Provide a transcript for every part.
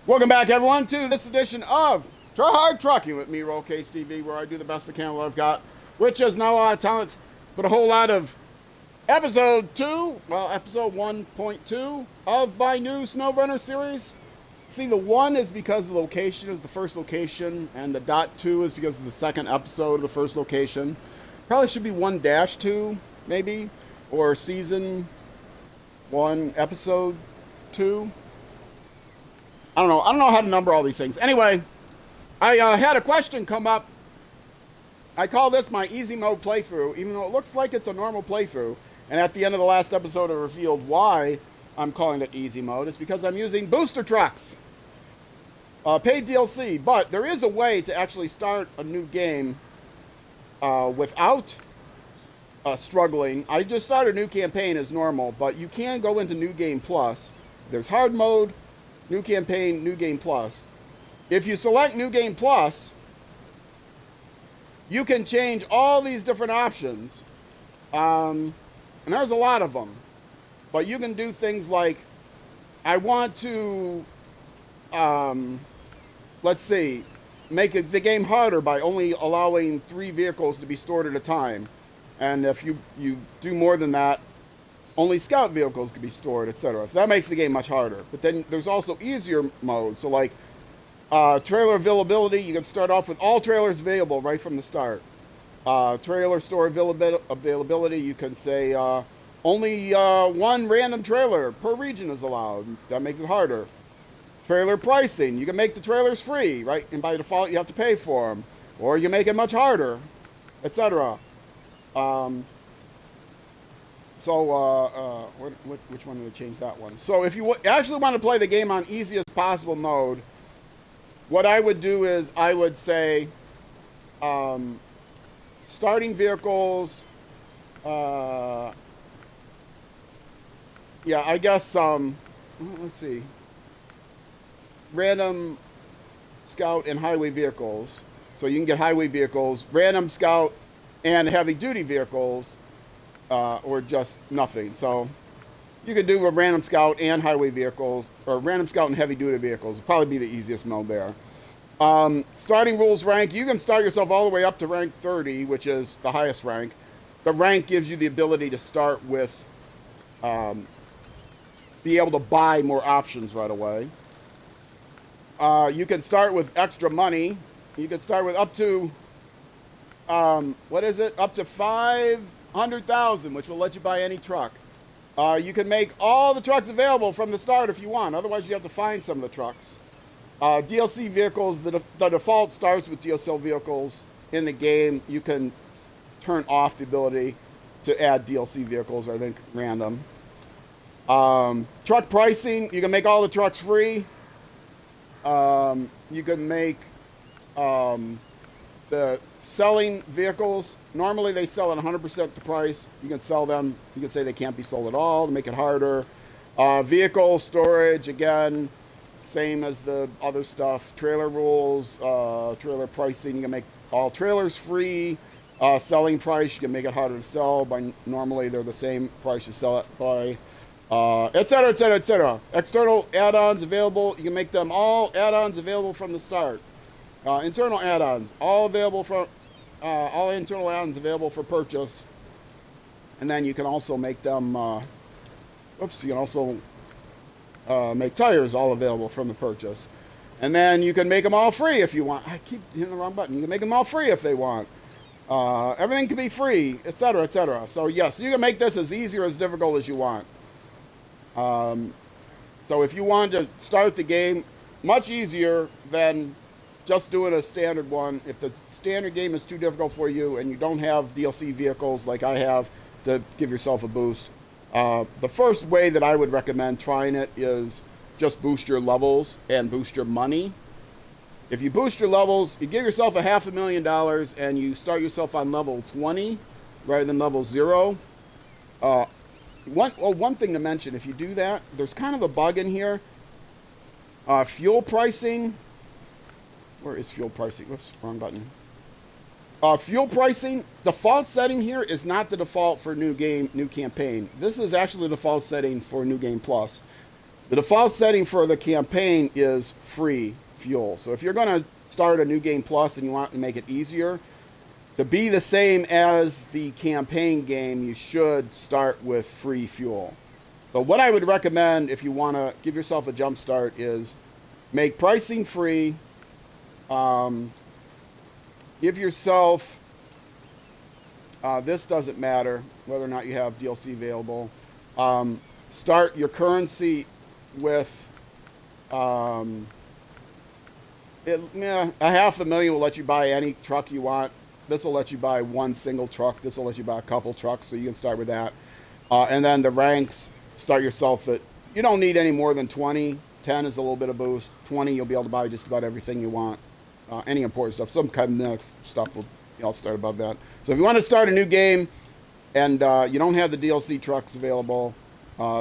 Welcome back, everyone, to this edition of Try Hard Trucking with me, Roll Case TV, where I do the best I can with what I've got, which is not a lot of talent, but a whole lot of episode 1.2 of my new SnowRunner series. See, the 1 is because the location is the first location, and the .2 is because of the second episode of the first location. Probably should be 1-2, maybe, or season 1, episode 2. I don't know how to number all these things. Anyway, I had a question come up. I call this my easy mode playthrough, even though it looks like it's a normal playthrough. And at the end of the last episode, I revealed why I'm calling it easy mode. It's because I'm using booster trucks, paid DLC. But there is a way to actually start a new game without struggling. I just started a new campaign as normal, but you can go into New Game Plus. There's hard mode, New Campaign, New Game Plus. If you select New Game Plus, you can change all these different options. And there's a lot of them. But you can do things like, I want to, let's see, make the game harder by only allowing 3 vehicles to be stored at a time. And if you do more than that, only scout vehicles can be stored, etc. So that makes the game much harder. But then there's also easier modes. So like trailer availability, you can start off with all trailers available right from the start. Trailer store availability, you can say only 1 random trailer per region is allowed. That makes it harder. Trailer pricing, you can make the trailers free, right? And by default, you have to pay for them. Or you make it much harder, etc. Which one did I change that one? So if you actually want to play the game on easiest possible mode, what I would do is I would say starting vehicles, I guess, let's see, random scout and highway vehicles. So you can get highway vehicles, random scout, and heavy duty vehicles, or just nothing. So you could do a random scout and highway vehicles, or random scout and heavy duty vehicles. Would probably be the easiest mode there. Starting rules rank, you can start yourself all the way up to rank 30, which is the highest rank. The rank gives you the ability to start with, be able to buy more options right away. You can start with extra money. You can start with up to, up to 500,000, which will let you buy any truck. You can make all the trucks available from the start if you want. Otherwise, you have to find some of the trucks. DLC vehicles, the default starts with DLC vehicles in the game. You can turn off the ability to add DLC vehicles, I think, random. Truck pricing, you can make all the trucks free. You can make the selling vehicles, normally they sell at 100% the price. You can sell them, you can say they can't be sold at all to make it harder. Vehicle storage, again, same as the other stuff. Trailer rules, trailer pricing, you can make all trailers free. Selling price, you can make it harder to sell by, normally they're the same price you sell it by, etc., etc., etc. External add-ons available, you can make them all add-ons available from the start. Internal add-ons, all available from, all internal add-ons available for purchase. And then you can also make them, you can also make tires all available from the purchase. And then you can make them all free if you want. I keep hitting the wrong button. You can make them all free if they want. Everything can be free, etc., etc. So yes, you can make this as easy or as difficult as you want. So if you want to start the game, much easier than just doing a standard one. If the standard game is too difficult for you and you don't have DLC vehicles like I have to give yourself a boost, the first way that I would recommend trying it is just boost your levels and boost your money. If you boost your levels, you give yourself $500,000 and you start yourself on level 20 rather than level 0. One thing to mention, if you do that, there's kind of a bug in here. Fuel pricing. Where is fuel pricing? Whoops, wrong button. Fuel pricing, default setting here is not the default for new game, new campaign. This is actually the default setting for New Game Plus. The default setting for the campaign is free fuel. So if you're going to start a new game plus and you want to make it easier to be the same as the campaign game, you should start with free fuel. So what I would recommend if you want to give yourself a jump start is make pricing free. Give yourself, this doesn't matter whether or not you have DLC available. Start your currency with a $500,000 will let you buy any truck you want. This will let you buy one single truck. This will let you buy a couple trucks, so you can start with that. And then the ranks, start yourself at, you don't need any more than 20. 10 is a little bit of boost. 20, you'll be able to buy just about everything you want. Any important stuff. Some kind of next stuff will start above that. So if you want to start a new game and you don't have the DLC trucks available,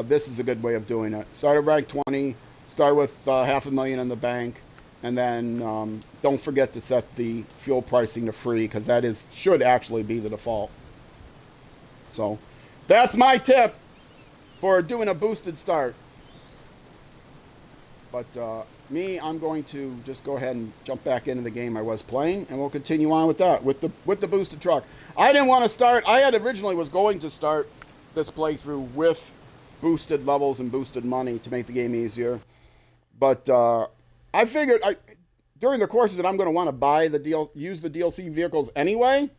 this is a good way of doing it. Start at rank 20, start with $500,000 in the bank, and then don't forget to set the fuel pricing to free, because that should actually be the default. So that's my tip for doing a boosted start. But I'm going to just go ahead and jump back into the game I was playing, and we'll continue on with that, with the boosted truck. I didn't want to start. I had originally was going to start this playthrough with boosted levels and boosted money to make the game easier, but I figured during the course of it I'm going to want to use the DLC vehicles anyway.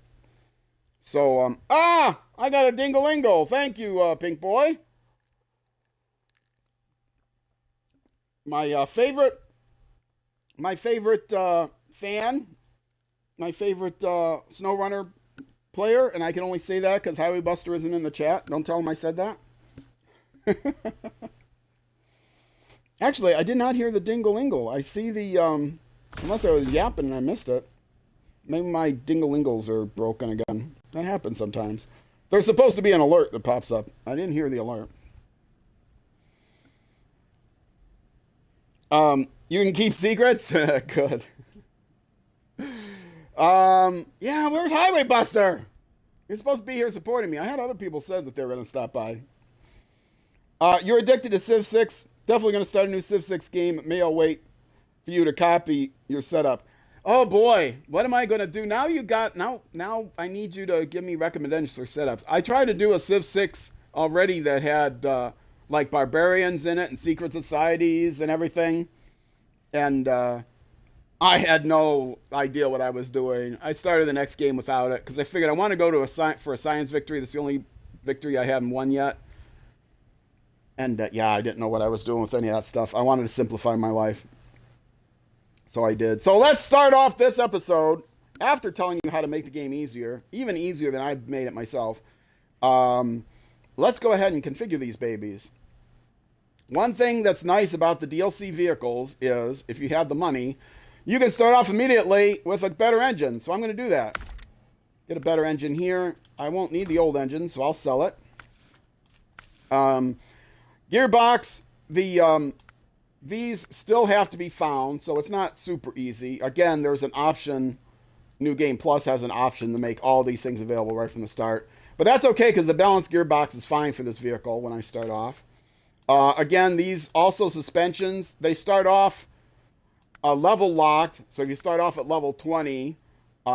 So I got a dingle-ingle. Thank you, Pink Boy. My favorite fan, my favorite SnowRunner player, and I can only say that because Highway Buster isn't in the chat. Don't tell him I said that. Actually, I did not hear the dingle-ingle. I see the, unless I was yapping and I missed it. Maybe my dingle-ingles are broken again. That happens sometimes. There's supposed to be an alert that pops up. I didn't hear the alert. You can keep secrets? Good. Yeah, where's Highway Buster? You're supposed to be here supporting me. I had other people said that they were going to stop by. You're addicted to Civ 6. Definitely going to start a new Civ 6 game. May I'll wait for you to copy your setup. Oh boy, what am I going to do? Now I need you to give me recommendations for setups. I tried to do a Civ 6 already that had, like barbarians in it and secret societies and everything. And I had no idea what I was doing. I started the next game without it because I figured I want to go to for a science victory. That's the only victory I haven't won yet. And I didn't know what I was doing with any of that stuff. I wanted to simplify my life. So I did. So let's start off this episode, after telling you how to make the game easier, even easier than I've made it myself. Let's go ahead and configure these babies. One thing that's nice about the DLC vehicles is, if you have the money, you can start off immediately with a better engine. So I'm going to do that. Get a better engine here. I won't need the old engine, so I'll sell it. Gearbox, these still have to be found, so it's not super easy. Again, there's an option. New Game Plus has an option to make all these things available right from the start. But that's okay, because the balanced gearbox is fine for this vehicle when I start off. Again, these also suspensions, they start off level locked. So if you start off at level 20,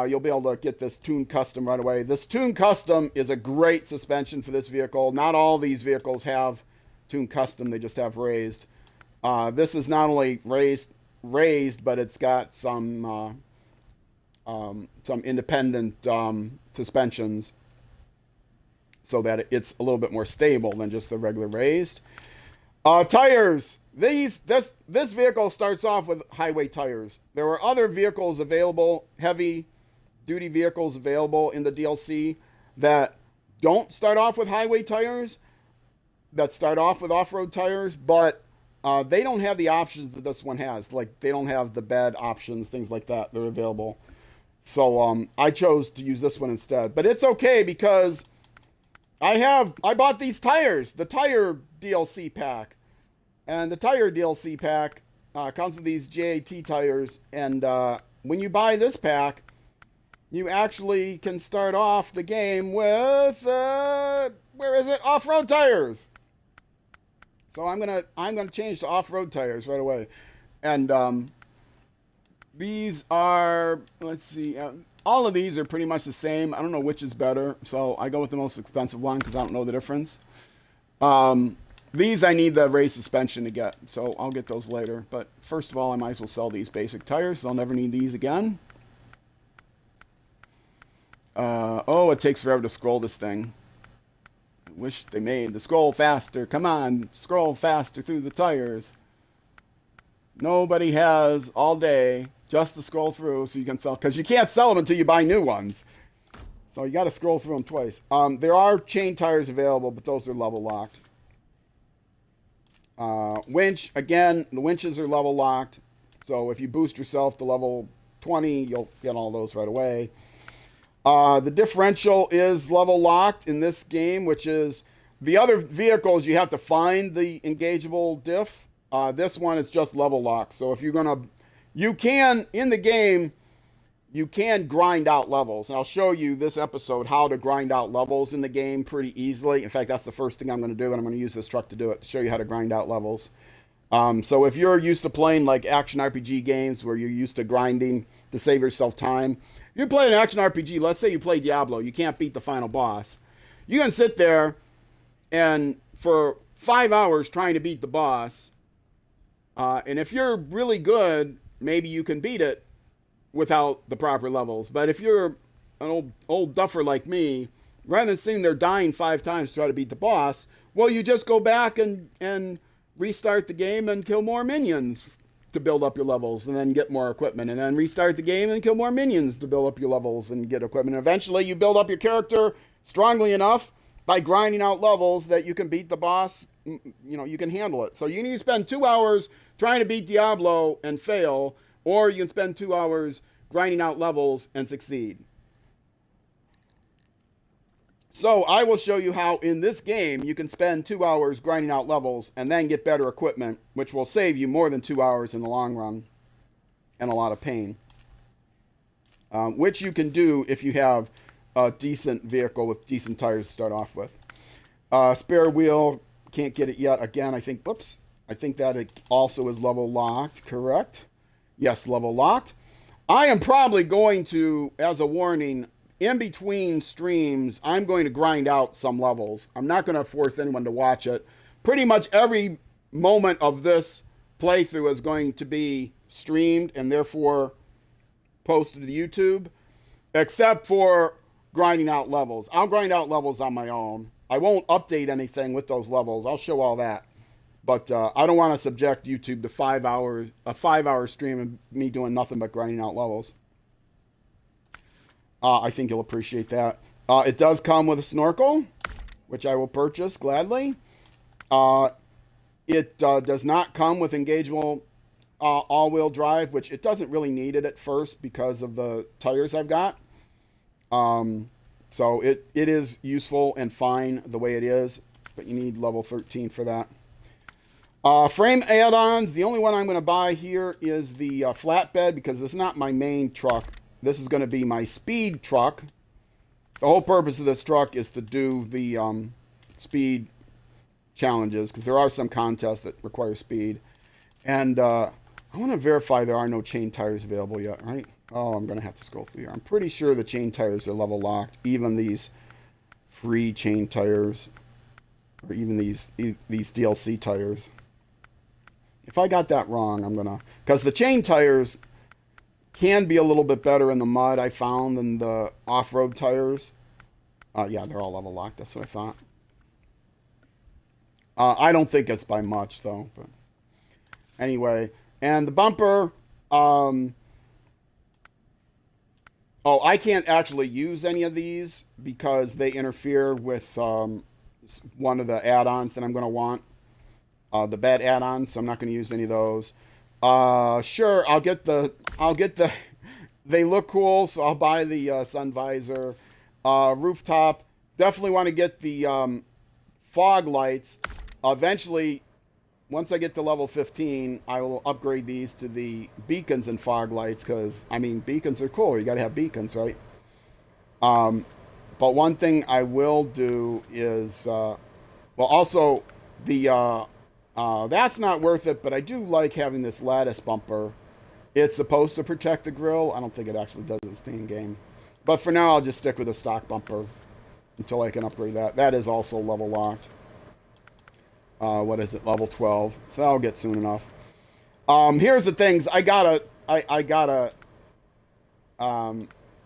you'll be able to get this Tune Custom right away. This Tune Custom is a great suspension for this vehicle. Not all these vehicles have Tune Custom, they just have raised. This is not only raised, but it's got some independent suspensions, so that it's a little bit more stable than just the regular raised. Tires. This vehicle starts off with highway tires. There were other vehicles available, heavy duty vehicles available in the DLC that don't start off with highway tires, that start off with off-road tires, but they don't have the options that this one has. Like, they don't have the bed options, things like that. They're available. So I chose to use this one instead. But it's okay, because I bought these tires, the tire DLC pack. And the tire DLC pack comes with these JAT tires. And when you buy this pack, you actually can start off the game with, where is it? Off-road tires. So I'm gonna change to off-road tires right away. And these are, let's see, all of these are pretty much the same. I don't know which is better, so I go with the most expensive one because I don't know the difference. These I need the raised suspension to get, so I'll get those later. But first of all, I might as well sell these basic tires. I'll never need these again. Oh, it takes forever to scroll this thing. I wish they made the scroll faster. Come on, scroll faster through the tires. Nobody has all day just to scroll through so you can sell, because you can't sell them until you buy new ones. So you got to scroll through them twice. There are chain tires available, but those are level locked. Winch, again, the winches are level locked. So if you boost yourself to level 20, you'll get all those right away. The differential is level locked in this game, which is the other vehicles you have to find the engageable diff. This one is just level locked. So if you're gonna, you can in the game, you can grind out levels. And I'll show you this episode how to grind out levels in the game pretty easily. In fact, that's the first thing I'm going to do, and I'm going to use this truck to do it, to show you how to grind out levels. So if you're used to playing like action RPG games where you're used to grinding to save yourself time, you play an action RPG, let's say you play Diablo, you can't beat the final boss. You can sit there and for 5 hours trying to beat the boss, and if you're really good, maybe you can beat it without the proper levels. But if you're an old duffer like me, rather than sitting there dying 5 times to try to beat the boss, well, you just go back and restart the game and kill more minions to build up your levels and then get more equipment, and then restart the game and kill more minions to build up your levels and get equipment. And eventually you build up your character strongly enough by grinding out levels that you can beat the boss. You know, you can handle it. So you need to spend 2 hours trying to beat Diablo and fail, or you can spend 2 hours grinding out levels and succeed. So I will show you how in this game you can spend 2 hours grinding out levels and then get better equipment, which will save you more than 2 hours in the long run and a lot of pain. Which you can do if you have a decent vehicle with decent tires to start off with. Spare wheel, can't get it yet. Again, I think, whoops, I think that it also is level locked, correct? Yes, level locked. I am probably going to, as a warning, in between streams, I'm going to grind out some levels. I'm not going to force anyone to watch it. Pretty much every moment of this playthrough is going to be streamed and therefore posted to YouTube, except for grinding out levels. I'll grind out levels on my own. I won't update anything with those levels. I'll show all that. But I don't want to subject YouTube to a 5-hour stream of me doing nothing but grinding out levels. I think you'll appreciate that. It does come with a snorkel, which I will purchase gladly. It does not come with engageable all-wheel drive, which it doesn't really need it at first because of the tires I've got. So it is useful and fine the way it is, but you need level 13 for that. Frame add-ons, the only one I'm going to buy here is the flatbed, because it's not my main truck. This is going to be my speed truck. The whole purpose of this truck is to do the speed challenges, because there are some contests that require speed. And I want to verify there are no chain tires available yet, right? Oh, I'm going to have to scroll through here. I'm pretty sure the chain tires are level locked, even these free chain tires, or even these DLC tires. If I got that wrong, I'm going to... Because the chain tires can be a little bit better in the mud, I found, than the off-road tires. Yeah, they're all level locked. That's what I thought. I don't think it's by much, though. But anyway, and the bumper... oh, I can't actually use any of these because they interfere with one of the add-ons that I'm going to want. The bad add-ons, so I'm not going to use any of those. Sure, I'll get the, they look cool, so I'll buy the sun visor. Rooftop, definitely want to get the fog lights. Eventually, once I get to level 15, I will upgrade these to the beacons and fog lights, because, I mean, beacons are cool. You got to have beacons, right? But one thing I will do is, well, also, the That's not worth it, but I do like having this lattice bumper. It's supposed to protect the grill. I don't think it actually does its thing in game. But for now, I'll just stick with the stock bumper until I can upgrade that. That is also level locked. What is it? Level 12. So that'll get soon enough. Here's the things. I gotta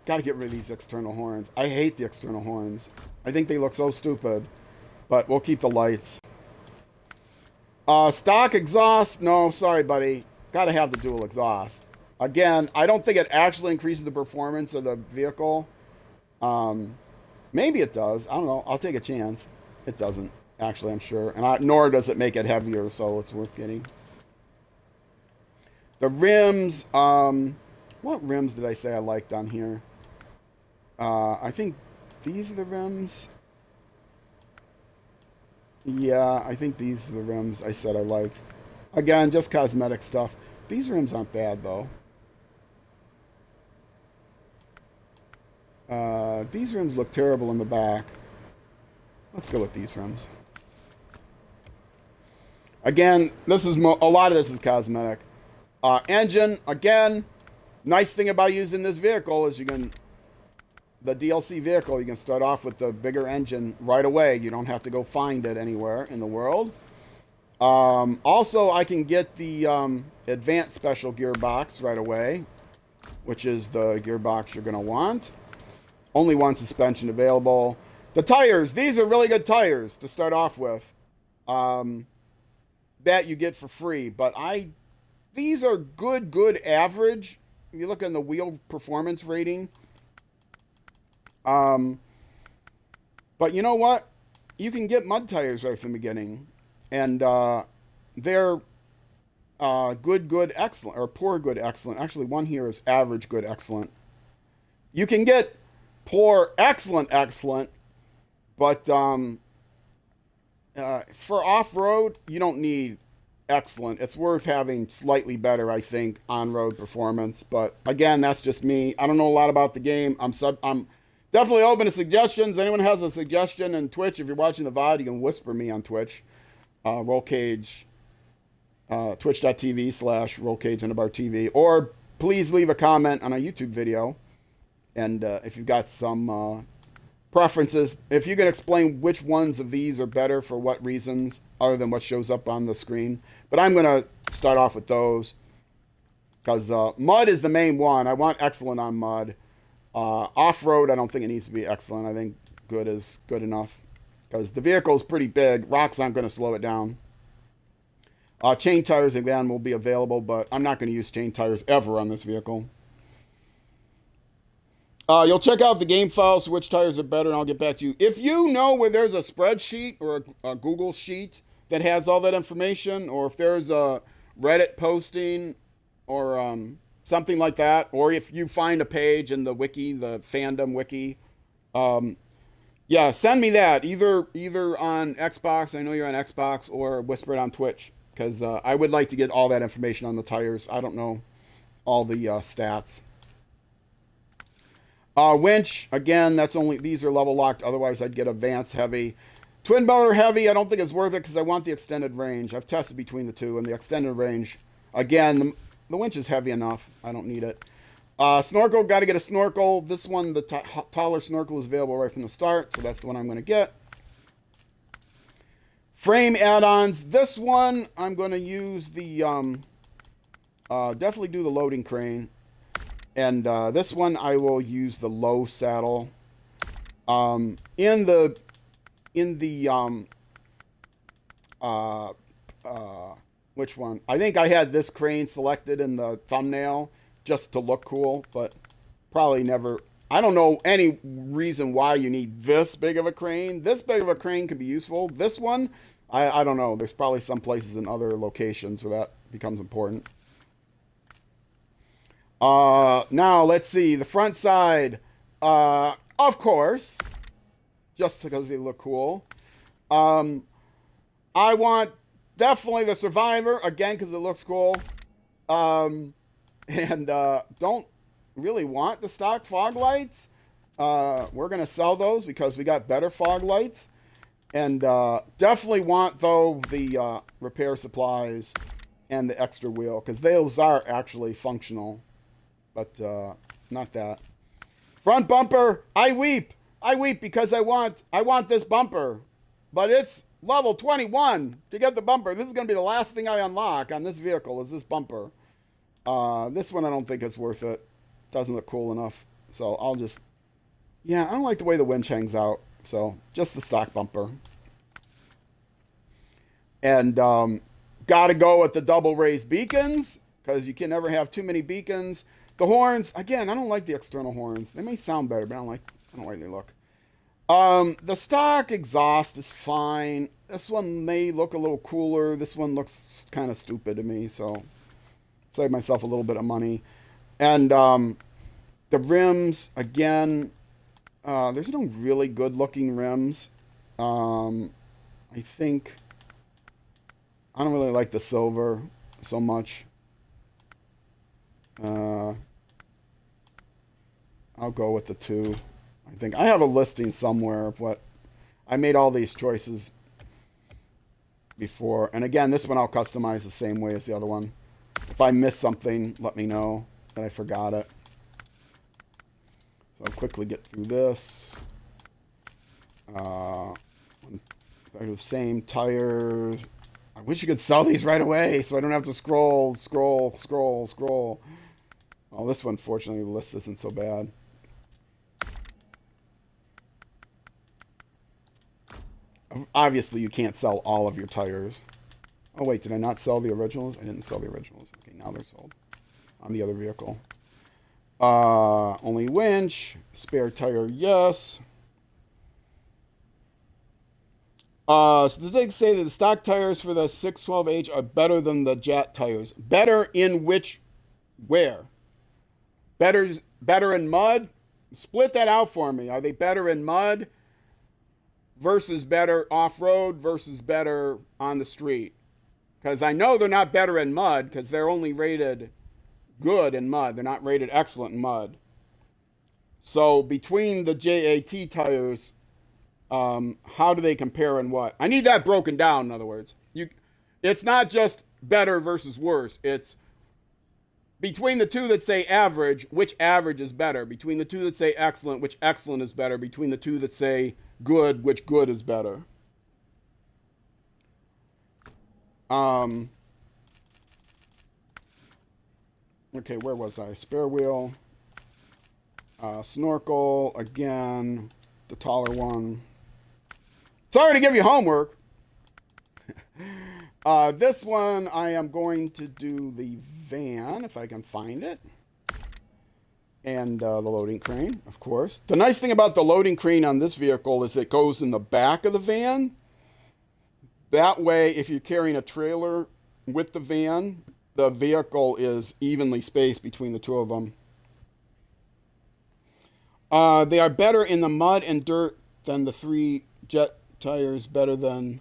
get rid of these external horns. I hate the external horns. I think they look so stupid. But we'll keep the lights. Stock exhaust. No, sorry, buddy. Gotta have the dual exhaust. Again, I don't think it actually increases the performance of the vehicle. Maybe it does. I don't know. I'll take a chance. It doesn't, actually, I'm sure. And nor does it make it heavier, so it's worth getting. The rims. What rims did I say I liked on here? I think these are the rims. Yeah, I think these are the rims I said I liked. Again, just cosmetic stuff. These rims aren't bad, though. These rims look terrible in the back. Let's go with these rims. Again, this is a lot of this is cosmetic. Engine, again, nice thing about using this vehicle is the DLC vehicle, you can start off with the bigger engine right away. You don't have to go find it anywhere in the world. Also, I can get the advanced special gearbox right away, which is the gearbox you're going to want. Only one suspension available. The tires, these are really good tires to start off with. That you get for free, but these are good average. If you look in the wheel performance rating. But you know what? You can get mud tires right from the beginning. And they're good, excellent, or poor, good, excellent. Actually, one here is average, good, excellent. You can get poor, excellent, but for off-road, you don't need excellent. It's worth having slightly better, I think, on-road performance. But again, that's just me. I don't know a lot about the game. I'm definitely open to suggestions. Anyone has a suggestion in Twitch, if you're watching the VOD, you can whisper me on Twitch. Rollcage, twitch.tv/rollcageunderbartv, or please leave a comment on a YouTube video. And if you've got some preferences, if you can explain which ones of these are better for what reasons, other than what shows up on the screen. But I'm going to start off with those, because mud is the main one. I want excellent on mud. Off-road, I don't think it needs to be excellent. I think good is good enough, because the vehicle is pretty big. Rocks aren't going to slow it down. Chain tires, again, will be available, but I'm not going to use chain tires ever on this vehicle. You'll check out the game files, which tires are better, and I'll get back to you. If you know where there's a spreadsheet or a Google sheet that has all that information, or if there's a Reddit posting or something like that, or if you find a page in the wiki, the fandom wiki, yeah, send me that, either on Xbox, I know you're on Xbox, or whisper it on Twitch, because I would like to get all that information on the tires. I don't know all the stats. Winch, again, these are level locked, otherwise I'd get advanced heavy. Twin motor heavy, I don't think it's worth it, because I want the extended range. I've tested between the two, and the extended range, again, the winch is heavy enough. I don't need it. Snorkel, got to get a snorkel. This one, the taller snorkel, is available right from the start, so that's the one I'm going to get. Frame add-ons. This one, I'm going to use the, definitely do the loading crane. And this one, I will use the low saddle. Which one? I think I had this crane selected in the thumbnail just to look cool, but probably never. I don't know any reason why you need this big of a crane. This big of a crane could be useful. This one, I don't know. There's probably some places in other locations where that becomes important. Now let's see. The front side, of course, just because they look cool. I want definitely the Survivor, again, because it looks cool. And don't really want the stock fog lights. We're going to sell those because we got better fog lights. And definitely want, though, the repair supplies and the extra wheel, because those are actually functional, but not that. Front bumper, I weep. I weep because I want this bumper, but it's level 21 to get the bumper. This is going to be the last thing I unlock on this vehicle is this bumper. This one I don't think it's worth it. Doesn't look cool enough, so I'll just... Yeah, I don't like the way the winch hangs out, so just the stock bumper. And gotta go with the double raised beacons, because you can never have too many beacons. The horns, again, I don't like the external horns. They may sound better, but I don't like the way they look. The stock exhaust is fine. This one may look a little cooler. This one looks kind of stupid to me, so save myself a little bit of money. And the rims, again, there's no really good looking rims. I think I don't really like the silver so much. I'll go with the 2. I think I have a listing somewhere of what I made all these choices before. And again, this one I'll customize the same way as the other one. If I miss something, let me know that I forgot it. So I'll quickly get through this. The same tires. I wish you could sell these right away so I don't have to scroll. Oh, this one, fortunately, the list isn't so bad. Obviously, you can't sell all of your tires. Oh, wait, did I not sell the originals? I didn't sell the originals. Okay, now they're sold on the other vehicle. Only winch. Spare tire, yes. Statistics say that the stock tires for the 612H are better than the jet tires. Better in where? Better in mud? Split that out for me. Are they better in mud versus better off-road versus better on the street? Because I know they're not better in mud because they're only rated good in mud. They're not rated excellent in mud. So between the JAT tires, how do they compare and what? I need that broken down, in other words. It's not just better versus worse. It's between the two that say average, which average is better? Between the two that say excellent, which excellent is better? Between the two that say good, which good is better? Okay, where was I? Spare wheel. Snorkel, again, the taller one. Sorry to give you homework. This one, I am going to do the van, if I can find it. And the loading crane, of course. The nice thing about the loading crane on this vehicle is it goes in the back of the van. That way, if you're carrying a trailer with the van, the vehicle is evenly spaced between the two of them. They are better in the mud and dirt than the 3 jet tires, better than...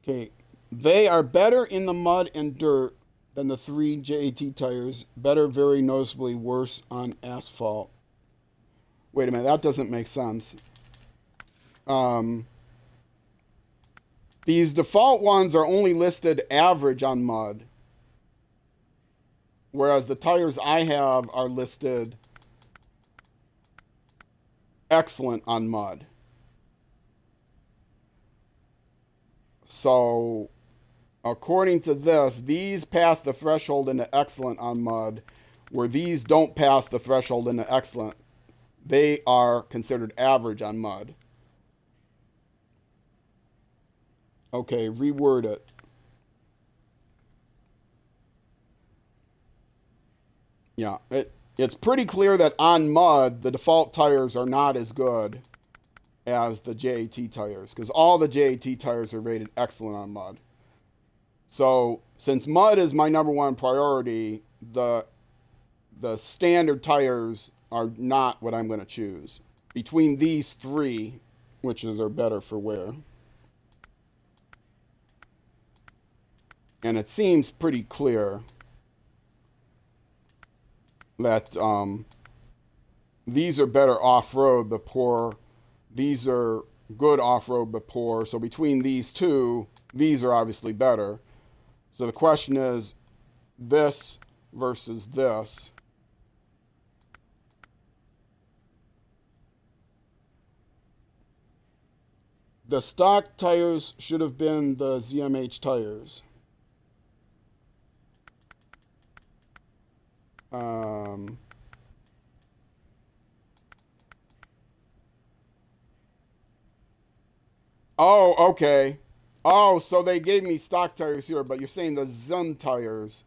Okay, they are better in the mud and dirt than the 3 JAT tires, better very noticeably worse on asphalt. Wait a minute, that doesn't make sense. These default ones are only listed average on mud, whereas the tires I have are listed excellent on mud. So, according to this, these pass the threshold into excellent on mud, where these don't pass the threshold into excellent. They are considered average on mud. Okay, reword it. Yeah, it's pretty clear that on mud, the default tires are not as good as the JAT tires, because all the JAT tires are rated excellent on mud. So, since mud is my #1 priority, the standard tires are not what I'm going to choose. Between these 3, which are better for wear. And it seems pretty clear that these are better off-road before these are good off-road but poor. So between these two, these are obviously better. So the question is this versus this. The stock tires should have been the ZMH tires. Oh, okay. Oh, so they gave me stock tires here, but you're saying the Zim tires.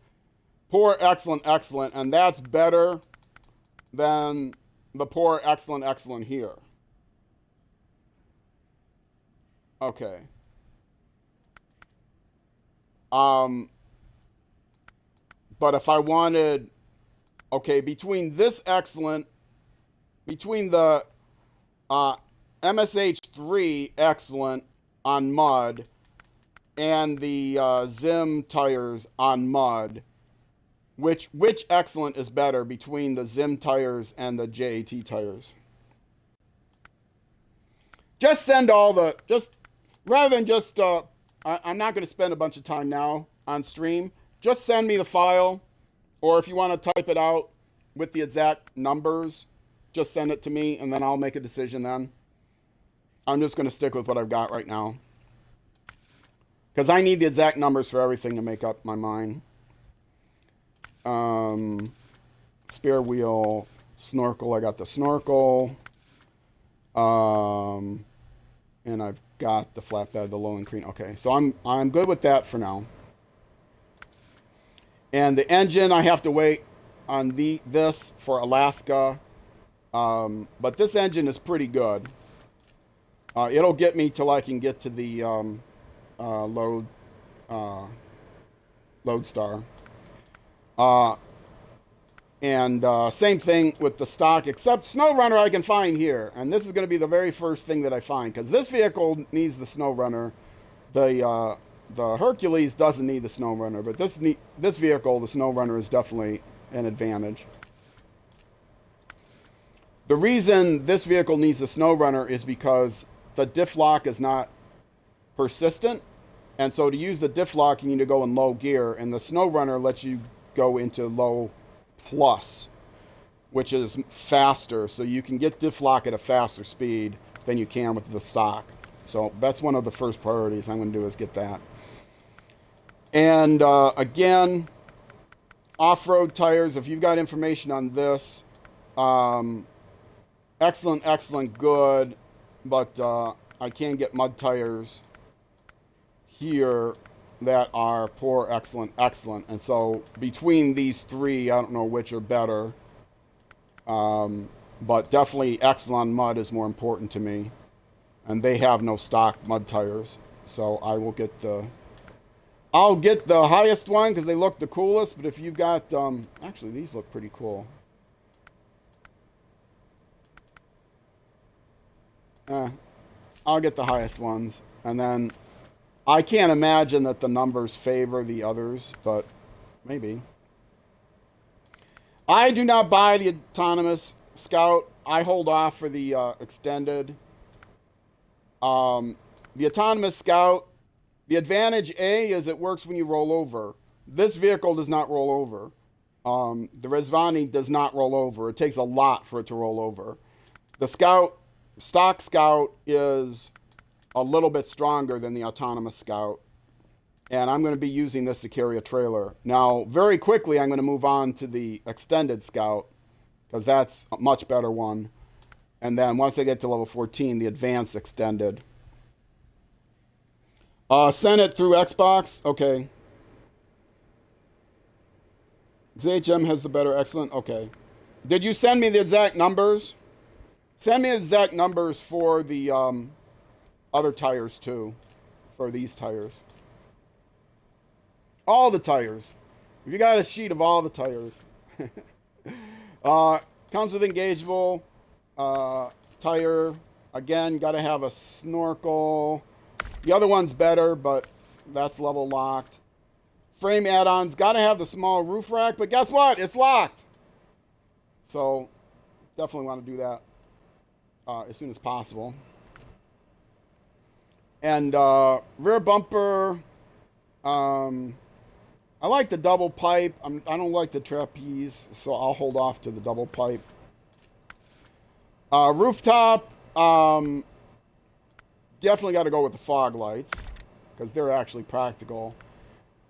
Poor, excellent, excellent, and that's better than the poor, excellent, excellent here. Okay. But if I wanted, okay, between this excellent, between the MSH3 excellent on mud and the Zim tires on mud, which excellent is better between the Zim tires and the JAT tires? Just send all the, just rather than just, I'm not going to spend a bunch of time now on stream. Just send me the file, or if you want to type it out with the exact numbers, just send it to me, and then I'll make a decision then. I'm just going to stick with what I've got right now, because I need the exact numbers for everything to make up my mind. Spare wheel, snorkel, I got the snorkel. And I've got the flatbed, the low and green. Okay, so I'm good with that for now. And the engine, I have to wait on this for Alaska. But this engine is pretty good. It'll get me till I can get to the Lodestar. And same thing with the stock, except SnowRunner I can find here. And this is going to be the very first thing that I find, because this vehicle needs the SnowRunner. The Hercules doesn't need the SnowRunner, but this vehicle, the SnowRunner, is definitely an advantage. The reason this vehicle needs the SnowRunner is because the diff lock is not persistent. And so to use the diff lock, you need to go in low gear, and the SnowRunner lets you go into low plus, which is faster, so you can get diff lock at a faster speed than you can with the stock. So that's one of the first priorities I'm going to do, is get that. And again, off-road tires, if you've got information on this, excellent, excellent, good, but I can't get mud tires here that are poor, excellent, excellent. And so between these three, I don't know which are better. But definitely excellent mud is more important to me. And they have no stock mud tires. So I will get I'll get the highest one because they look the coolest. But if you've got, actually these look pretty cool. I'll get the highest ones. And then I can't imagine that the numbers favor the others, but maybe. I do not buy the autonomous Scout. I hold off for the extended. The autonomous Scout, the advantage A is it works when you roll over. This vehicle does not roll over. The Rezvani does not roll over. It takes a lot for it to roll over. The Scout, stock Scout, is a little bit stronger than the autonomous Scout, and I'm going to be using this to carry a trailer. Now, very quickly, I'm going to move on to the extended Scout, because that's a much better one. And then once I get to level 14, the advanced extended. Send it through Xbox. Okay. ZHM has the better excellent. Okay. Did you send me the exact numbers? Send me the exact numbers for the other tires too, for these tires. All the tires. If you got a sheet of all the tires. Comes with engageable tire. Again, got to have a snorkel. The other one's better, but that's level locked. Frame add-ons. Got to have the small roof rack, but guess what? It's locked. So definitely want to do that as soon as possible. And rear bumper, I like the double pipe. I don't like the trapeze, so I'll hold off to the double pipe. Rooftop, definitely got to go with the fog lights because they're actually practical.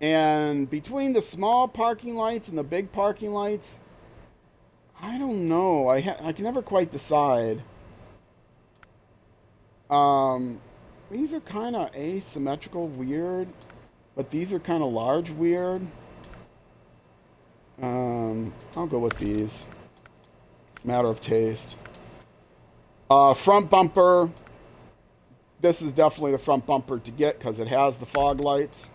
And between the small parking lights and the big parking lights, I don't know. I can never quite decide. These are kind of asymmetrical, weird, but these are kind of large, weird. I'll go with these. Matter of taste. Front bumper. This is definitely the front bumper to get because it has the fog lights.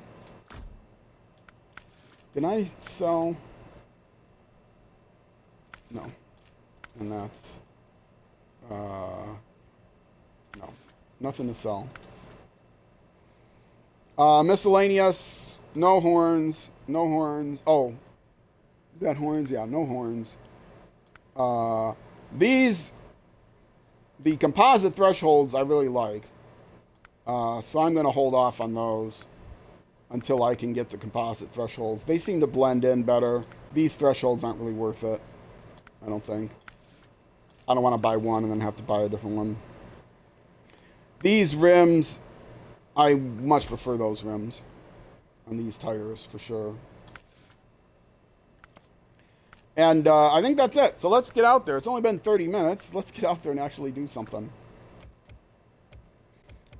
Can I sell? No. And that's... no. Nothing to sell. Miscellaneous. No horns. No horns. Oh. Is that horns? Yeah, no horns. The composite thresholds I really like. So I'm going to hold off on those until I can get the composite thresholds. They seem to blend in better. These thresholds aren't really worth it, I don't think. I don't want to buy one and then have to buy a different one. These rims, I much prefer those rims on these tires for sure. And I think that's it. So let's get out there. It's only been 30 minutes. Let's get out there and actually do something.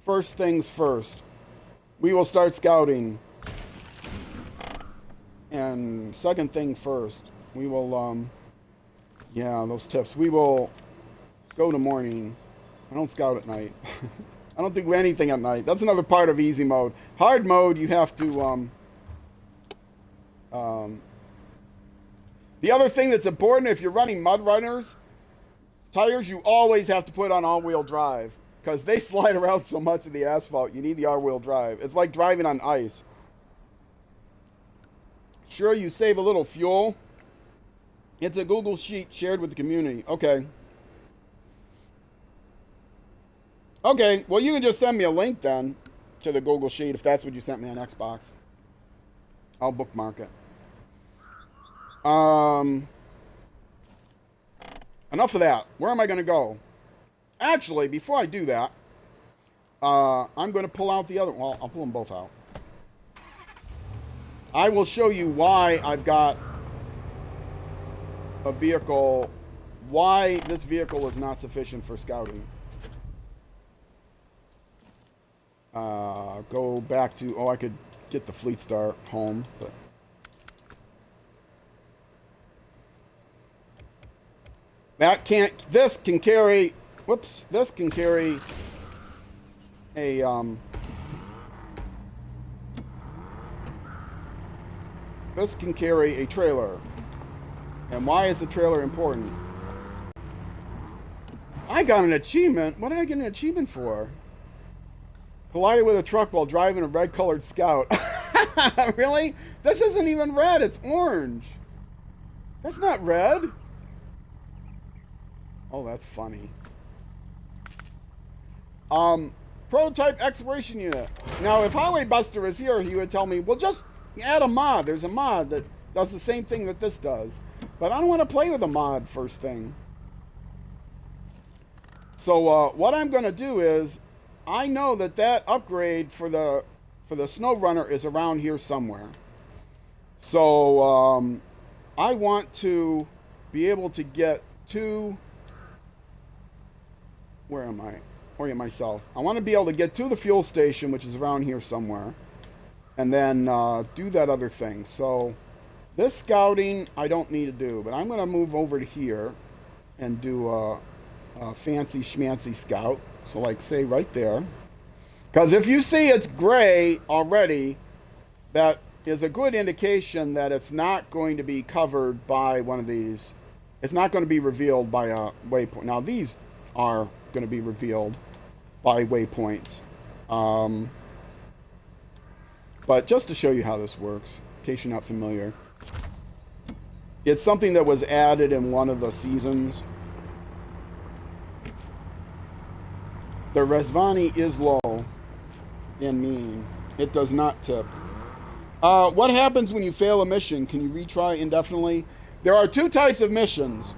First things first. We will start scouting. And second thing first. We will, yeah, those tips. We will go to morning. I don't scout at night. I don't do anything at night. That's another part of easy mode. Hard mode, you have to, the other thing that's important, if you're running MudRunners tires, you always have to put on all-wheel drive because they slide around so much of the asphalt. You need the all-wheel drive. It's like driving on ice. Sure, you save a little fuel. It's a Google Sheet shared with the community. Okay. Okay, well, you can just send me a link then to the Google Sheet if that's what you sent me on Xbox. I'll bookmark it. Enough of that. Where am I going to go? Actually, before I do that, I'm going to pull out the other... Well, I'll pull them both out. I will show you why I've got a vehicle... Why this vehicle is not sufficient for scouting. Go back to... Oh, I could get the Fleet Star home, but... That can't, this can carry, whoops, this can carry a, this can carry a trailer. And why is the trailer important? I got an achievement. What did I get an achievement for? Collided with a truck while driving a red-colored Scout. Really? This isn't even red, it's orange. That's not red. Oh, that's funny. Prototype exploration unit. Now, if Highway Buster was here, he would tell me, well, just add a mod. There's a mod that does the same thing that this does. But I don't want to play with a mod first thing. So, what I'm going to do is, I know that that upgrade for the SnowRunner is around here somewhere. So, I want to be able to get two... Where am I? Orient myself. I want to be able to get to the fuel station, which is around here somewhere, and then do that other thing. So this scouting I don't need to do, but I'm going to move over to here and do a fancy schmancy scout. So like say right there. Because if you see it's gray already, that is a good indication that it's not going to be covered by one of these. It's not going to be revealed by a waypoint. Now these are going to be revealed by waypoints. But just to show you how this works, in case you're not familiar, it's something that was added in one of the seasons. The Resvani is low. and mean. It does not tip. What happens when you fail a mission? Can you retry indefinitely? There are two types of missions.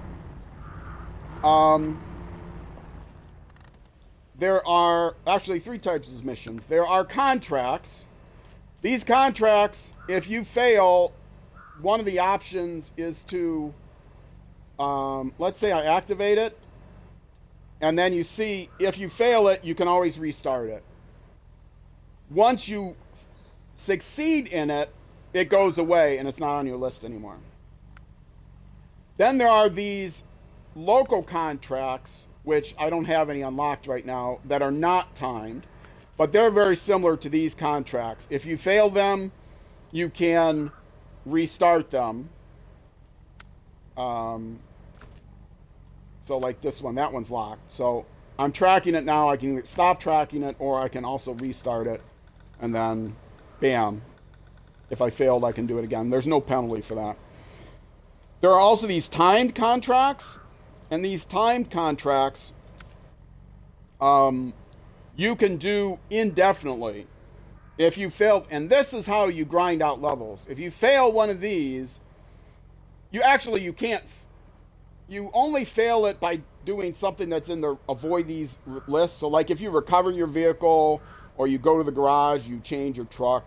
There are actually three types of missions. There are contracts. These contracts, if you fail, one of the options is to, let's say I activate it, and then you see if you fail it, you can always restart it. Once you succeed in it, it goes away and it's not on your list anymore. Then there are these local contracts, which I don't have any unlocked right now, that are not timed, but they're very similar to these contracts. If you fail them, you can restart them. So like this one, that one's locked. So I'm tracking it now. I can stop tracking it, or I can also restart it, and then bam. If I failed, I can do it again. There's no penalty for that. There are also these timed contracts, and these timed contracts you can do indefinitely. If you fail, and this is how you grind out levels. If you fail one of these, you can't. You only fail it by doing something that's in the avoid these lists. So like if you recover your vehicle, or you go to the garage, you change your truck.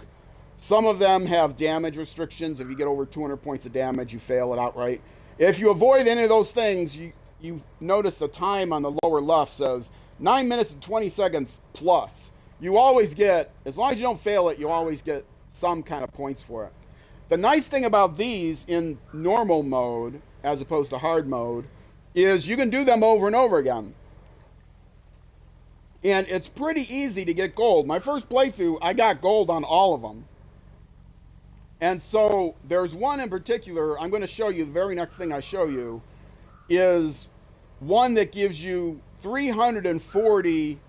Some of them have damage restrictions. If you get over 200 points of damage, you fail it outright. If you avoid any of those things, you notice the time on the lower left says 9 minutes and 20 seconds plus. You always get, as long as you don't fail it, you always get some kind of points for it. The nice thing about these in normal mode, as opposed to hard mode, is you can do them over and over again. And it's pretty easy to get gold. My first playthrough, I got gold on all of them. And so there's one in particular, I'm going to show you, the very next thing I show you, is one that gives you 340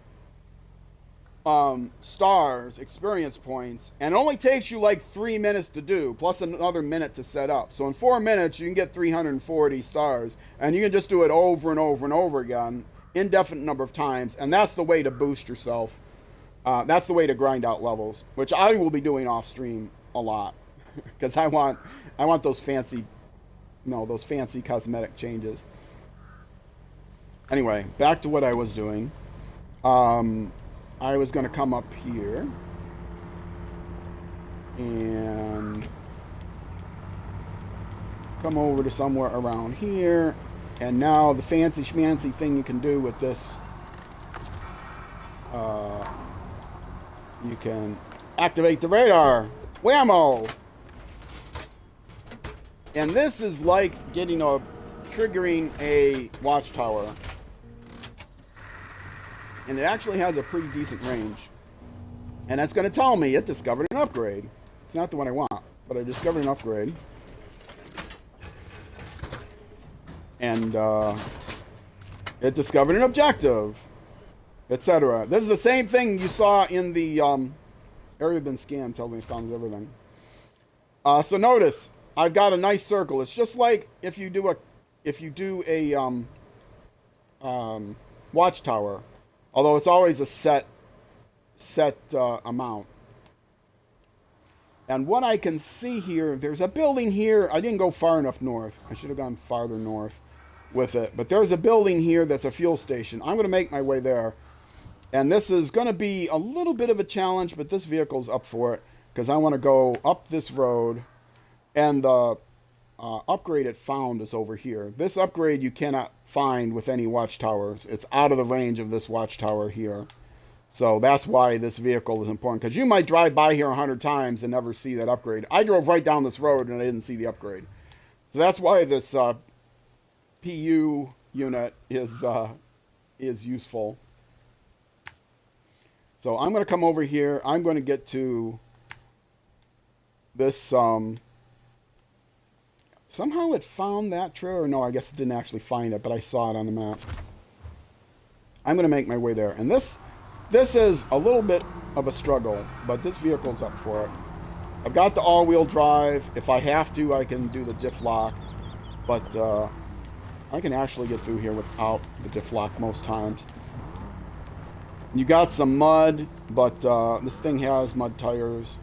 stars, experience points, and it only takes you like 3 minutes to do, plus another minute to set up. So in 4 minutes, you can get 340 stars, and you can just do it over and over and over again, indefinite number of times, and that's the way to boost yourself. That's the way to grind out levels, which I will be doing off stream a lot, because I want those fancy cosmetic changes. Anyway, back to what I was doing. I was going to come up here and come over to somewhere around here, and now the fancy schmancy thing you can do with this, you can activate the radar. Whammo! And this is like triggering a watchtower. And it actually has a pretty decent range. And that's going to tell me it discovered an upgrade. It's not the one I want, but I discovered an upgrade. And it discovered an objective, etc. This is the same thing you saw in the area been scanned, tell me it found everything. So notice, I've got a nice circle. It's just like if you do a watchtower. Although it's always a set amount. And what I can see here, there's a building here. I didn't go far enough north. I should have gone farther north with it. But there's a building here that's a fuel station. I'm going to make my way there. And this is going to be a little bit of a challenge, but this vehicle's up for it, because I want to go up this road. And the upgrade it found is over here. This upgrade you cannot find with any watchtowers. It's out of the range of this watchtower here. So that's why this vehicle is important, because you might drive by here 100 times and never see that upgrade. I drove right down this road and I didn't see the upgrade. So that's why this PU unit is useful. So I'm going to come over here. I'm going to get to this somehow it found that trailer. No, I guess it didn't actually find it, but I saw it on the map. I'm going to make my way there. And this is a little bit of a struggle, but this vehicle's up for it. I've got the all-wheel drive. If I have to, I can do the diff lock. But I can actually get through here without the diff lock most times. You got some mud, but this thing has mud tires.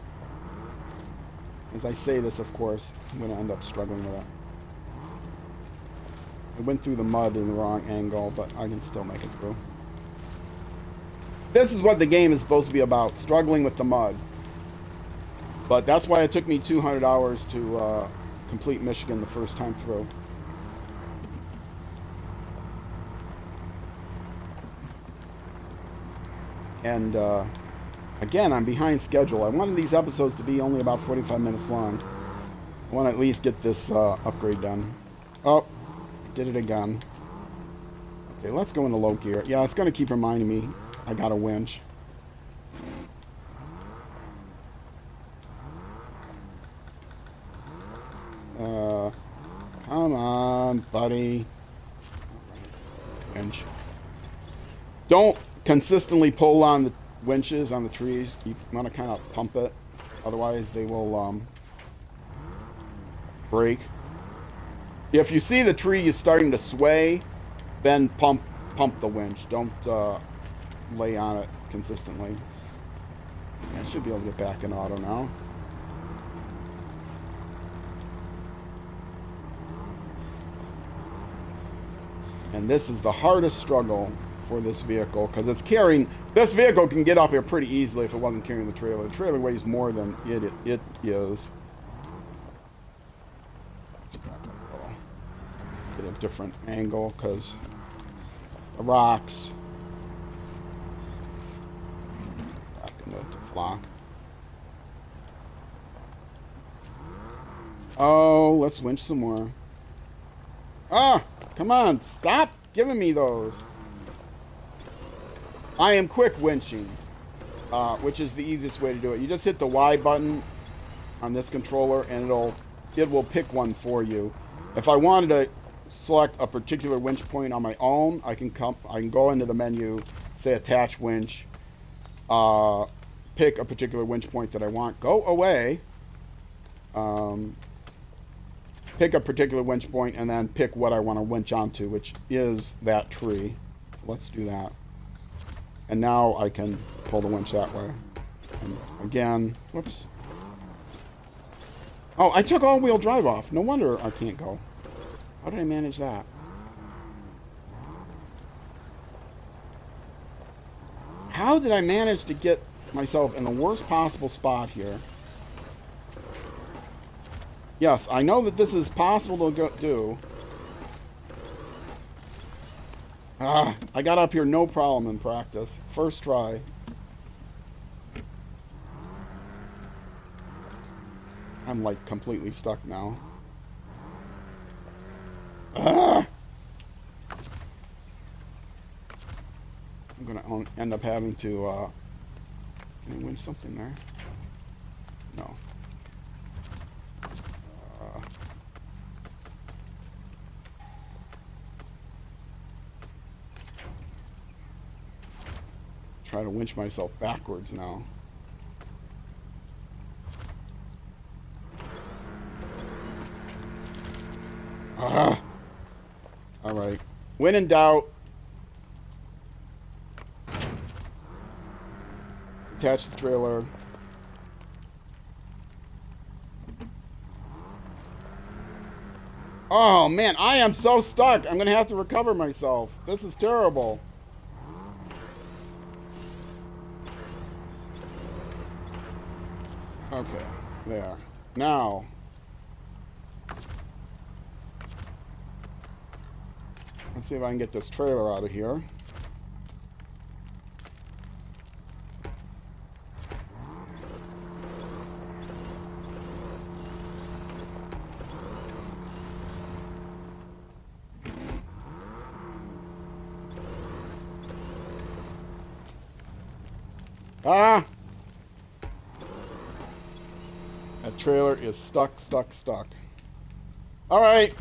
As I say this, of course, I'm going to end up struggling with it. I went through the mud in the wrong angle, but I can still make it through. This is what the game is supposed to be about, struggling with the mud. But that's why it took me 200 hours to complete Michigan the first time through. And again, I'm behind schedule. I wanted these episodes to be only about 45 minutes long. I want to at least get this upgrade done. Oh, I did it again. Okay, let's go into low gear. Yeah, it's going to keep reminding me I got a winch. Come on, buddy. Winch. Don't consistently pull on the winches on the trees. You want to kind of pump it. Otherwise, they will break. If you see the tree is starting to sway, then pump the winch. Don't lay on it consistently. I should be able to get back in auto now. And this is the hardest struggle for this vehicle because it's carrying. This vehicle can get up here pretty easily if it wasn't carrying the trailer. The trailer weighs more than it is. Let's back up a little. Get a different angle because the rocks. Back into the flock. Oh, let's winch some more. Ah, come on, stop giving me those. I am quick winching, which is the easiest way to do it. You just hit the Y button on this controller, and it will pick one for you. If I wanted to select a particular winch point on my own, I can go into the menu, say attach winch, pick a particular winch point that I want, go away, pick a particular winch point, and then pick what I want to winch onto, which is that tree. So let's do that. And now I can pull the winch that way. And again, whoops. Oh, I took all-wheel drive off. No wonder I can't go. How did I manage that? How did I manage to get myself in the worst possible spot here? Yes, I know that this is possible to do. I got up here no problem in practice. First try. I'm like completely stuck now. I'm gonna end up having to, can I win something there? No. Try to winch myself backwards now. Alright. When in doubt, attach the trailer. Oh man, I am so stuck. I'm gonna have to recover myself. This is terrible. Okay, there. Now, let's see if I can get this trailer out of here. Ah! That trailer is stuck. All right.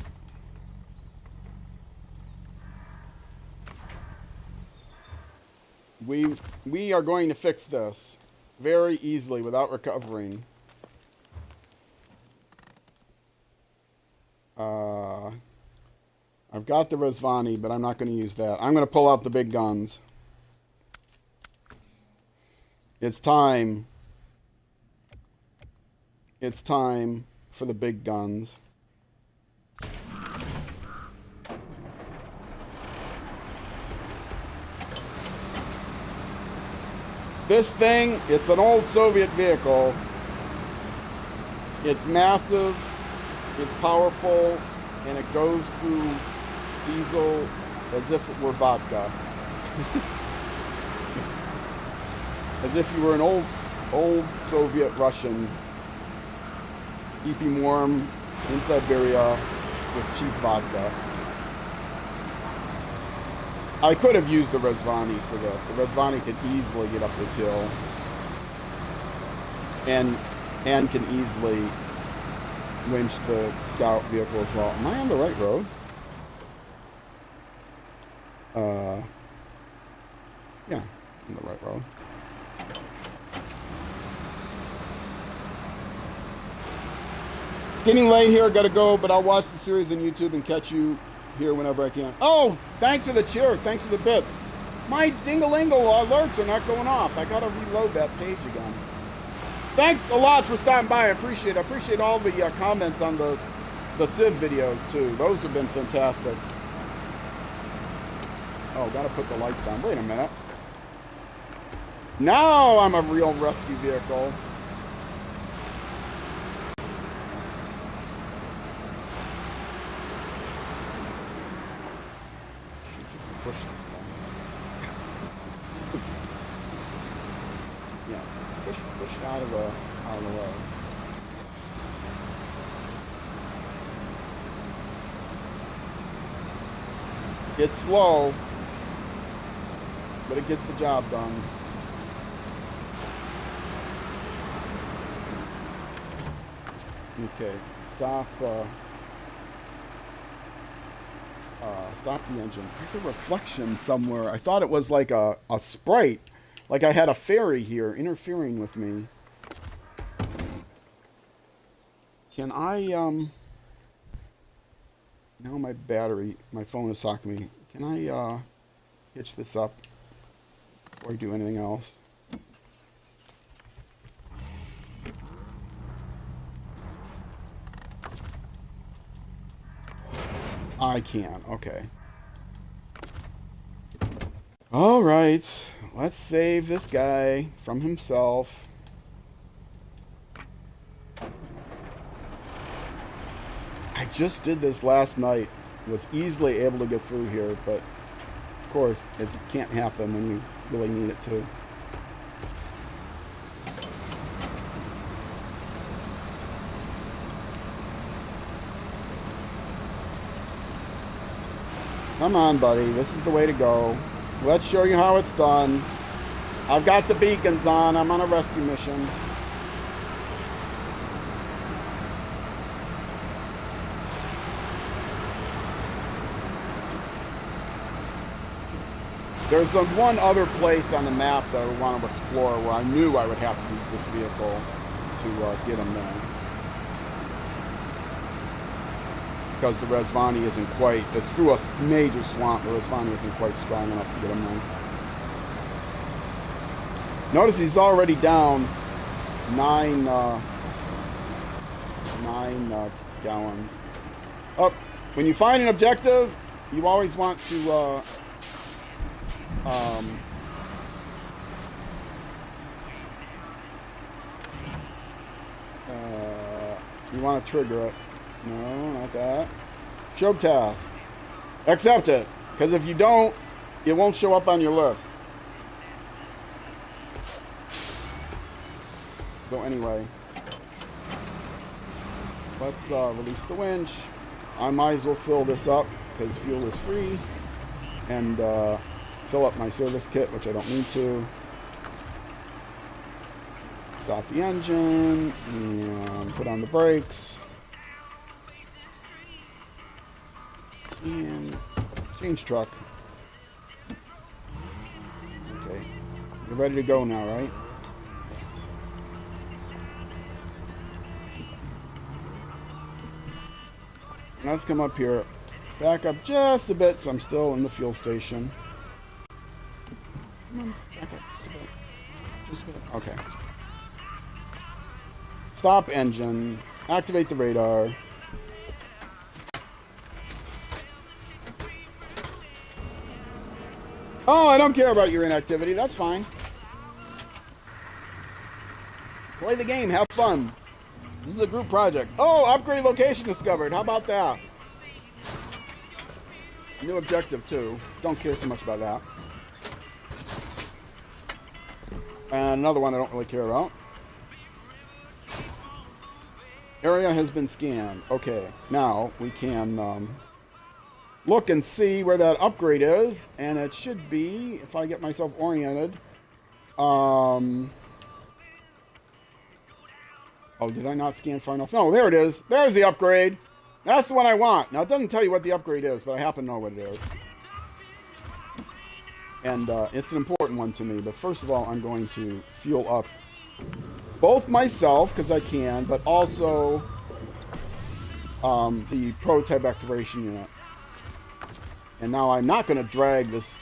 We are going to fix this very easily without recovering. I've got the Resvani, but I'm not going to use that. I'm going to pull out the big guns. It's time. It's time for the big guns. This thing, it's an old Soviet vehicle. It's massive, it's powerful, and it goes through diesel as if it were vodka. As if you were an old Soviet Russian keeping warm in Siberia with cheap vodka. I could have used the Rezvani for this. The Rezvani could easily get up this hill and can easily winch the scout vehicle as well. Am I on the right road? Yeah, on the right road. It's getting late here, gotta go, but I'll watch the series on YouTube and catch you here whenever I can. Oh, thanks for the cheer, thanks for the bits. My ding-a-lingle alerts are not going off. I gotta reload that page again. Thanks a lot for stopping by. I appreciate it. I appreciate all the comments on the Civ videos too. Those have been fantastic. Oh, gotta put the lights on. Wait a minute. Now I'm a real rescue vehicle. Should just push this thing. Yeah, push it out of the way. It's slow, but it gets the job done. Okay, stop the engine. There's a reflection somewhere. I thought it was like a sprite. Like I had a fairy here interfering with me. Can I, now my phone is talking to me. Can I, hitch this up before I do anything else? I can, okay. All right, let's save this guy from himself. I just did this last night. Was easily able to get through here, but of course it can't happen when you really need it to. Come on, buddy. This is the way to go. Let's show you how it's done. I've got the beacons on. I'm on a rescue mission. There's one other place on the map that I want to explore where I knew I would have to use this vehicle to get him there. Because the Rezvani isn't quite, it's through a major swamp, the Rezvani isn't quite strong enough to get him there. Notice he's already down 9 gallons. Oh, when you find an objective, you always want to, you want to trigger it. No, not that. Show task. Accept it. Because if you don't, it won't show up on your list. So anyway, let's release the winch. I might as well fill this up because fuel is free. And fill up my service kit, which I don't need to. Stop the engine and put on the brakes. And change truck. Okay. You're ready to go now, right? Yes. Let's come up here. Back up just a bit so I'm still in the fuel station. Come on, back up just a bit. Just a bit. Stop engine. Activate the radar. Oh, I don't care about your inactivity. That's fine. Play the game. Have fun. This is a group project. Oh, upgrade location discovered. How about that? New objective, too. Don't care so much about that. And another one I don't really care about. Area has been scanned. Okay, now we can look and see where that upgrade is. And it should be, if I get myself oriented... Oh, did I not scan far enough? No, there it is. There's the upgrade. That's the one I want. Now, it doesn't tell you what the upgrade is, but I happen to know what it is. And it's an important one to me. But first of all, I'm going to fuel up both myself, because I can, but also the prototype exploration unit. And now I'm not going to drag this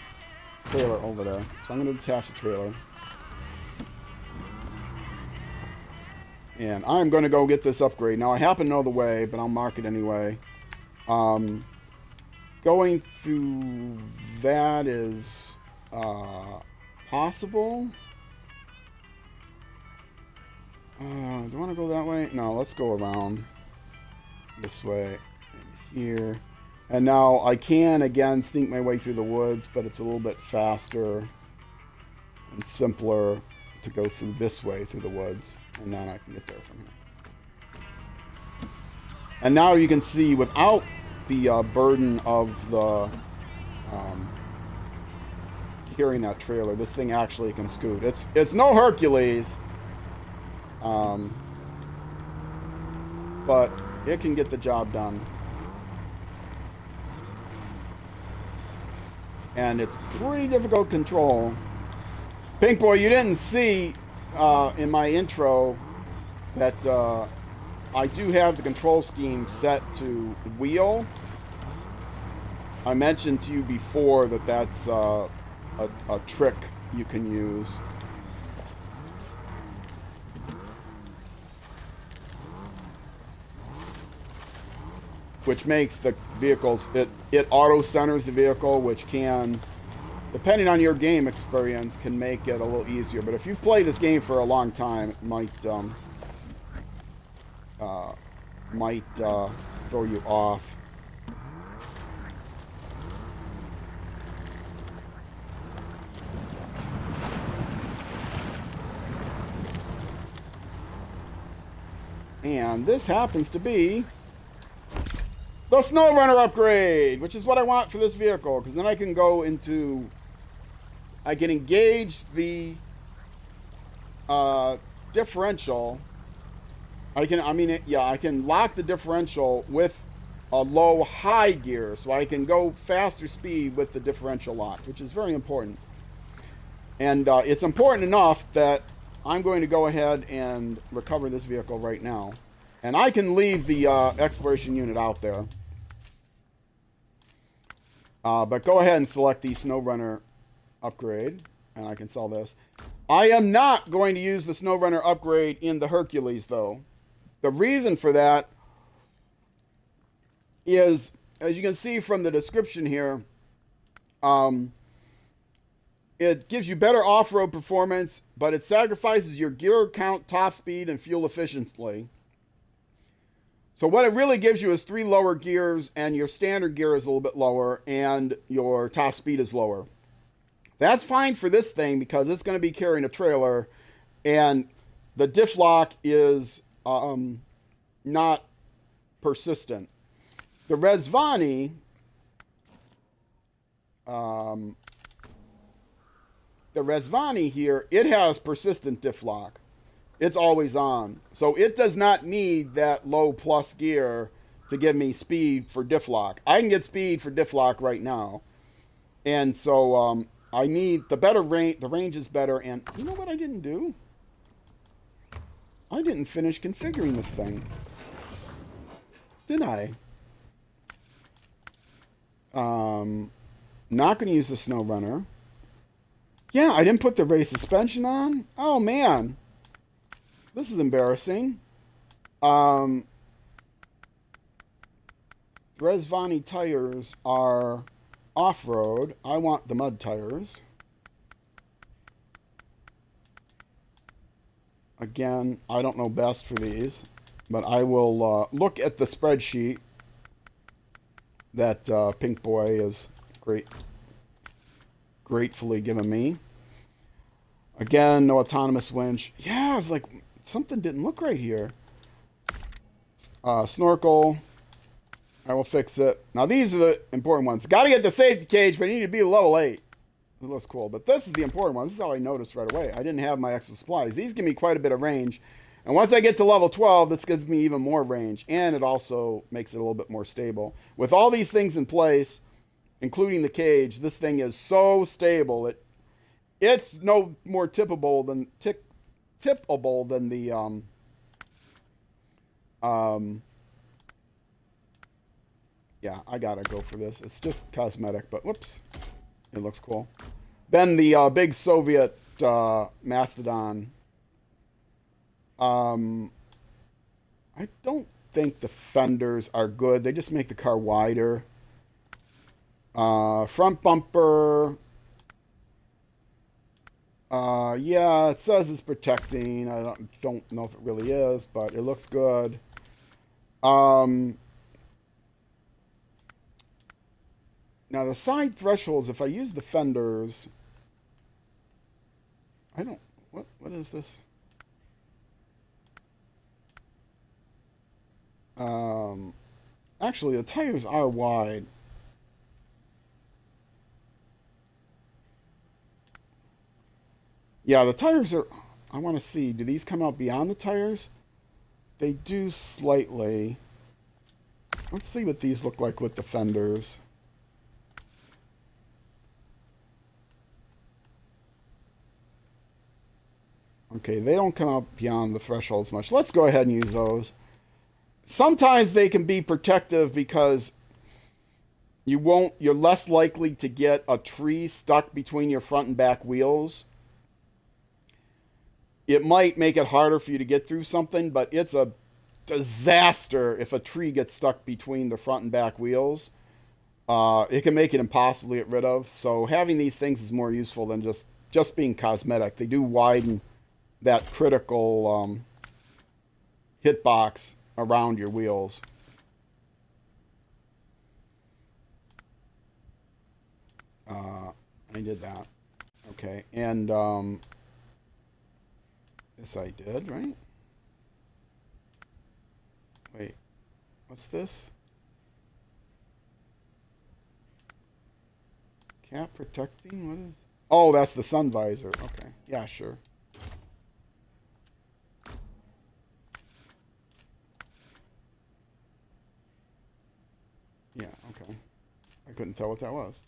trailer over there. So I'm going to detach the trailer. And I'm going to go get this upgrade. Now, I happen to know the way, but I'll mark it anyway. Going through that is possible. Do I want to go that way? No, let's go around this way and here. And now I can, again, sneak my way through the woods, but it's a little bit faster and simpler to go through this way through the woods. And then I can get there from here. And now you can see, without the burden of the carrying that trailer, this thing actually can scoot. It's no Hercules, but it can get the job done. And it's pretty difficult to control. Pink Boy, you didn't see in my intro that I do have the control scheme set to wheel. I mentioned to you before that that's a trick you can use. Which makes the vehicles, it auto-centers the vehicle, which can, depending on your game experience, can make it a little easier. But if you've played this game for a long time, it might throw you off. And this happens to be the SnowRunner upgrade, which is what I want for this vehicle, because then I can go into, I can engage the differential. I can lock the differential with a low-high gear, so I can go faster speed with the differential locked, which is very important. And it's important enough that I'm going to go ahead and recover this vehicle right now. And I can leave the exploration unit out there. But go ahead and select the SnowRunner upgrade, and I can sell this. I am not going to use the SnowRunner upgrade in the Hercules, though. The reason for that is, as you can see from the description here, it gives you better off-road performance, but it sacrifices your gear count, top speed, and fuel efficiency. So what it really gives you is 3 lower gears, and your standard gear is a little bit lower, and your top speed is lower. That's fine for this thing because it's going to be carrying a trailer, and the diff lock is not persistent. The Rezvani, here, it has persistent diff lock. It's always on. So it does not need that low plus gear to give me speed for diff lock. I can get speed for diff lock right now. And so I need the better range. The range is better. And you know what I didn't do? I didn't finish configuring this thing. Did I? Not going to use the SnowRunner. Yeah, I didn't put the race suspension on. Oh, man. This is embarrassing. Um, Resvani tires are off-road. I want the mud tires. Again, I don't know best for these, but I will look at the spreadsheet that Pink Boy is gratefully given me. Again, no autonomous winch. Yeah, I was like, something didn't look right here. Snorkel. I will fix it. Now, these are the important ones. Got to get the safety cage, but you need to be level 8. It looks cool. But this is the important one. This is how I noticed right away. I didn't have my extra supplies. These give me quite a bit of range. And once I get to level 12, this gives me even more range. And it also makes it a little bit more stable. With all these things in place, including the cage, this thing is so stable. It's no more tippable than the yeah, I gotta go for this. It's just cosmetic, but whoops, it looks cool. Then the big Soviet Mastodon. I don't think the fenders are good. They just make the car wider. Front bumper. Yeah, it says it's protecting. I don't know if it really is, but it looks good. Now the side thresholds, if I use the fenders, I don't, what is this? Actually the tires are wide. Yeah, the tires are, I want to see, do these come out beyond the tires? They do slightly. Let's see what these look like with the fenders. Okay, they don't come out beyond the thresholds much. Let's go ahead and use those. Sometimes they can be protective because you're less likely to get a tree stuck between your front and back wheels. It might make it harder for you to get through something, but it's a disaster if a tree gets stuck between the front and back wheels. It can make it impossible to get rid of. So having these things is more useful than just being cosmetic. They do widen that critical hitbox around your wheels. I did that. Okay, and this I did, right? Wait, what's this? Cap protecting? What is? Oh, that's the sun visor. Okay, yeah, sure. Yeah, okay. I couldn't tell what that was.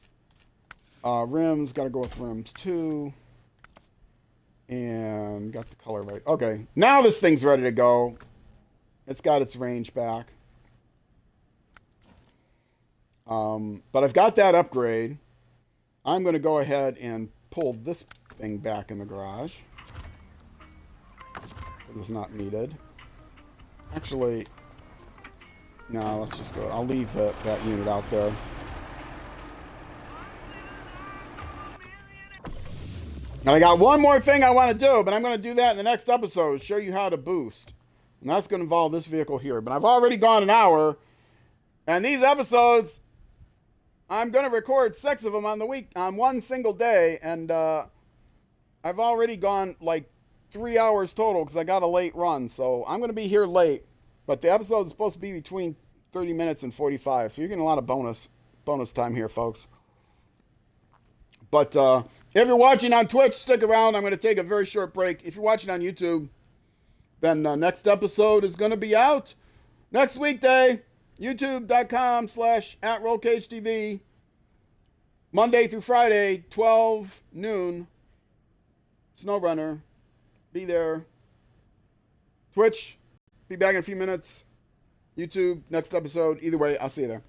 Rims, gotta go with rims too. And got the color right. Okay, now this thing's ready to go. It's got its range back. But I've got that upgrade. I'm going to go ahead and pull this thing back in the garage. Because it's not needed. Actually, no, let's just go. I'll leave that unit out there. And I got one more thing I want to do, but I'm going to do that in the next episode. Show you how to boost. And that's going to involve this vehicle here. But I've already gone an hour. And these episodes, I'm going to record 6 of them on one single day. And I've already gone like 3 hours total because I got a late run. So I'm going to be here late. But the episode is supposed to be between 30 minutes and 45. So you're getting a lot of bonus time here, folks. But if you're watching on Twitch, stick around. I'm going to take a very short break. If you're watching on YouTube, then next episode is going to be out next weekday. YouTube.com/@RollCageTV. Monday through Friday, 12 noon. SnowRunner. Be there. Twitch. Be back in a few minutes. YouTube, next episode. Either way, I'll see you there.